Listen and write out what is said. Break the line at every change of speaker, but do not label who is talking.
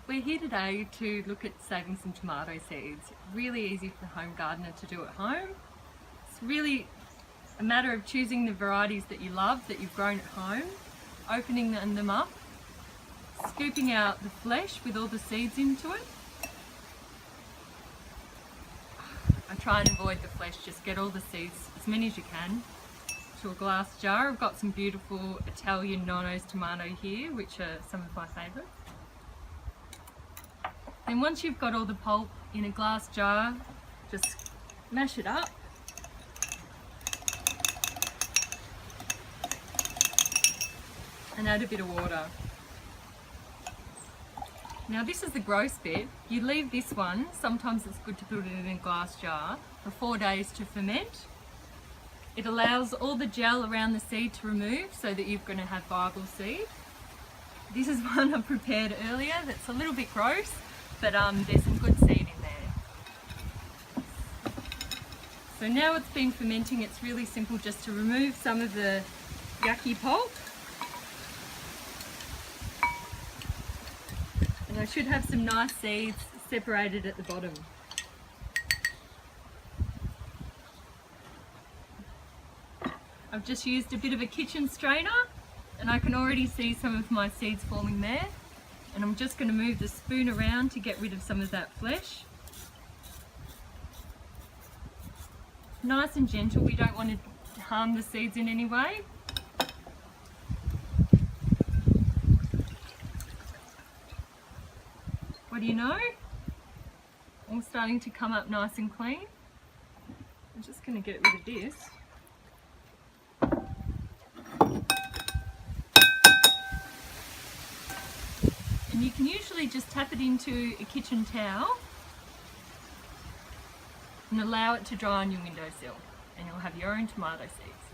We're here today to look at saving some tomato seeds. Really easy for the home gardener to do at home. It's really a matter of choosing the varieties that you love, that you've grown at home, opening them up, scooping out the flesh with all the seeds into it. I try and avoid the flesh, just get all the seeds, as many as you can, to a glass jar. I've got some beautiful Italian Nonno's tomato here, which are some of my favourites. Then once you've got all the pulp in a glass jar, just mash it up. And add a bit of water. Now this is the gross bit. You leave this one, sometimes it's good to put it in a glass jar, for 4 days to ferment. It allows all the gel around the seed to remove so that you're going to have viable seed. This is one I prepared earlier that's a little bit gross, but there's some good seed in there. So now it's been fermenting, it's really simple just to remove some of the yucky pulp. And I should have some nice seeds separated at the bottom. I've just used a bit of a kitchen strainer and I can already see some of my seeds forming there. And I'm just going to move the spoon around to get rid of some of that flesh. Nice and gentle, we don't want to harm the seeds in any way. What do you know? All starting to come up nice and clean. I'm just going to get rid of this. And you can usually just tap it into a kitchen towel and allow it to dry on your windowsill, and you'll have your own tomato seeds.